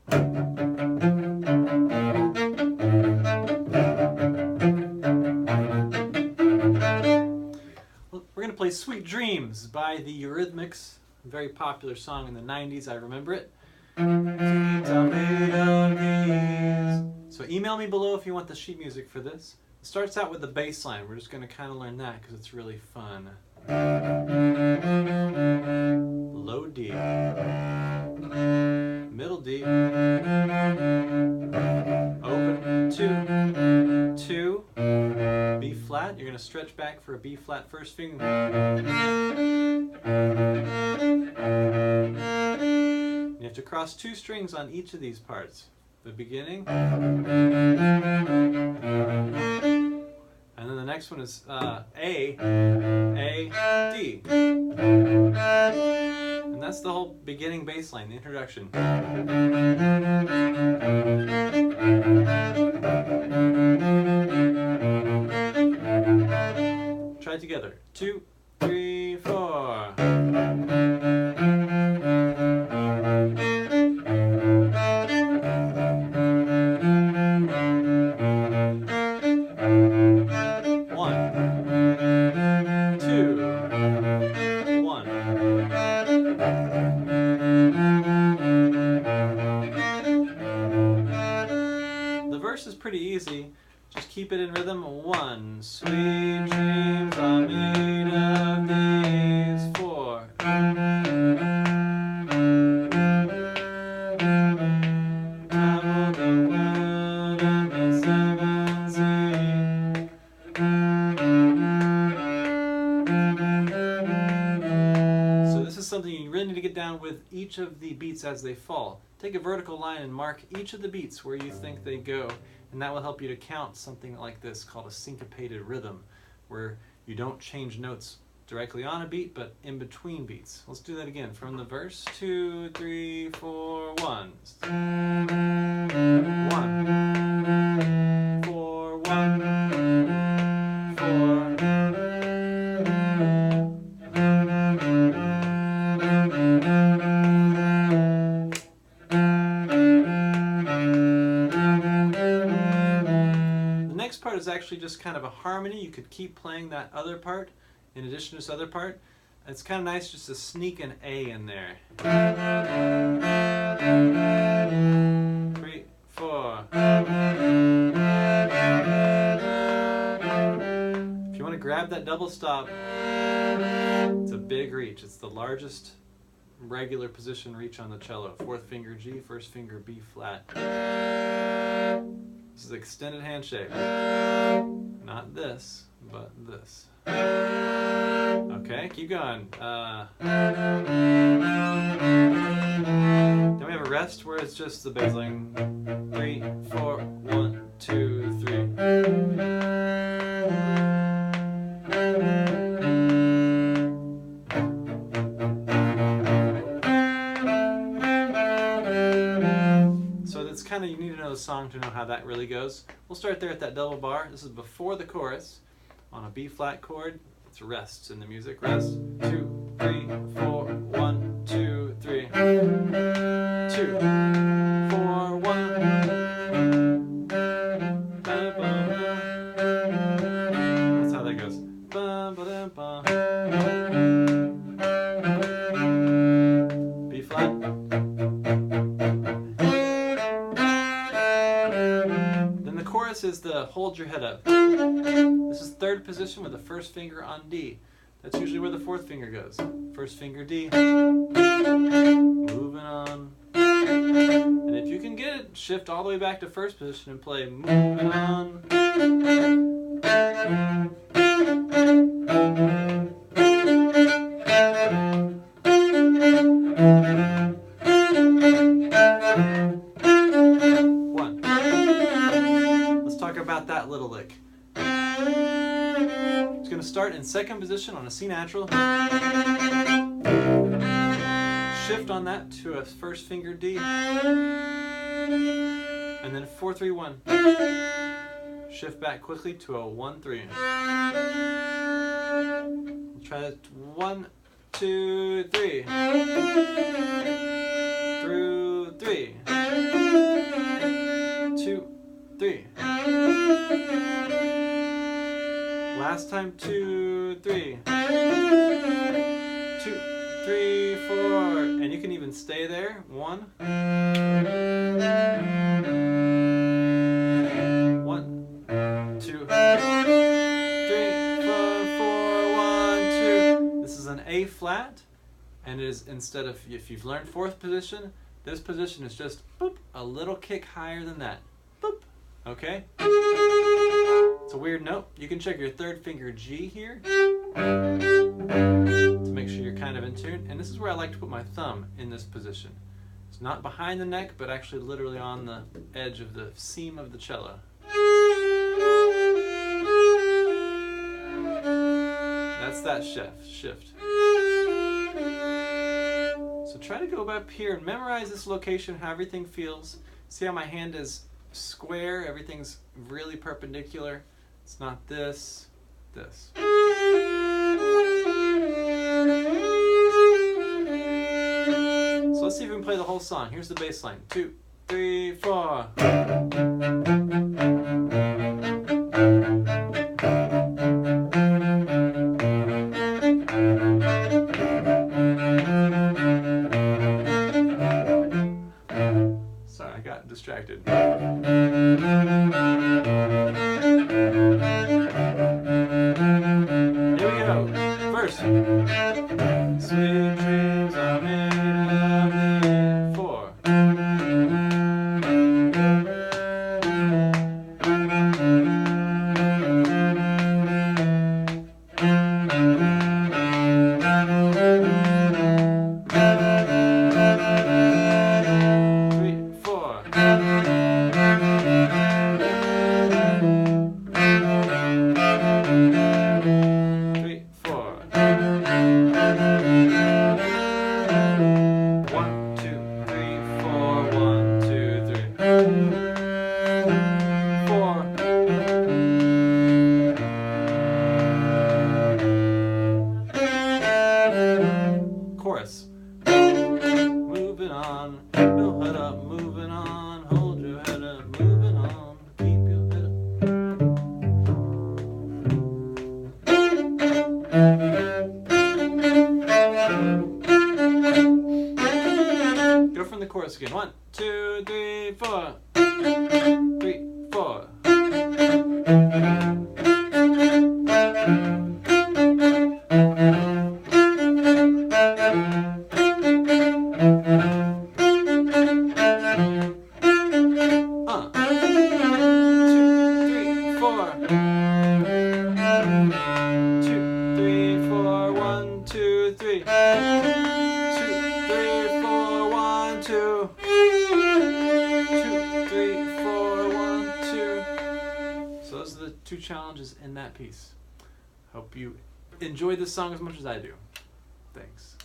We're going to play Sweet Dreams by the Eurythmics, a very popular song in the 90s, I remember it. So email me below if you want the sheet music for this. It starts out with the bass line. We're just going to kind of learn that because it's really fun. Low D, middle D, open 2, 2, B flat. You're going to stretch back for a B flat first finger. You have to cross 2 strings on each of these parts. The beginning, and then the next one is A, D. And that's the whole beginning bass line, the introduction. Try it together. 2, 3, 4. Pretty easy. Just keep it in rhythm. 1. Sweet dreams are made of these 4. Travel the world and the 7 seas. So this is something you really need to get down with each of the beats as they fall. Take a vertical line and mark each of the beats where you think they go. And that will help you to count something like this called a syncopated rhythm, where you don't change notes directly on a beat, but in between beats. Let's do that again. From the verse, 2, 3, 4, 1. 1, 4, 1, 4. Is actually just kind of a harmony. You could keep playing that other part in addition to this other part. It's kind of nice just to sneak an A in there. 3, 4. If you want to grab that double stop, it's a big reach. It's the largest regular position reach on the cello. 4th finger G, 1st finger B flat. This is extended handshake. Not this, but this. Okay, keep going. Then we have a rest where it's just the bass line. 3, 4, 1, 2, 3. Kind of, you need to know the song to know how that really goes. We'll start there at that double bar. This is before the chorus on a B flat chord. It's rests in the music. Rest. 2, 3, 4, 1, 2, 3. 2, 4, 1. That's how that goes. B flat. Is the hold your head up. This is 3rd position with the 1st finger on D. That's usually where the 4th finger goes. 1st finger D. Moving on. And if you can get it, shift all the way back to 1st position and play moving on. That little lick. It's going to start in 2nd position on a C natural. Shift on that to a 1st finger D. And then 4, 3, 1. Shift back quickly to a 1, 3. We'll try that. 1, 2, 3. Through 3. Last time, 2, 3. 2, 3, 4. And you can even stay there. 1. 1, 2, 3, 4, 4, 1, 2. This is an A flat, and it is, instead of, if you've learned 4th position, this position is just boop, a little kick higher than that. Boop. Okay? It's a weird note. You can check your 3rd finger G here to make sure you're kind of in tune. And this is where I like to put my thumb in this position. It's not behind the neck, but actually literally on the edge of the seam of the cello. That's that shift. So try to go up here and memorize this location, how everything feels. See how my hand is square, everything's really perpendicular. It's not this. So let's see if we can play the whole song. Here's the bass line. 2, 3, 4. Sorry, I got distracted. Here we go. First. Sweet dreams are made of me. 4. Chorus. Moving on, keep your head up, moving on, hold your head up, moving on, keep your head up. Go from the chorus again. 1, 2, 3, 4. 3, 4. So those are the 2 challenges in that piece. Hope you enjoyed this song as much as I do. Thanks.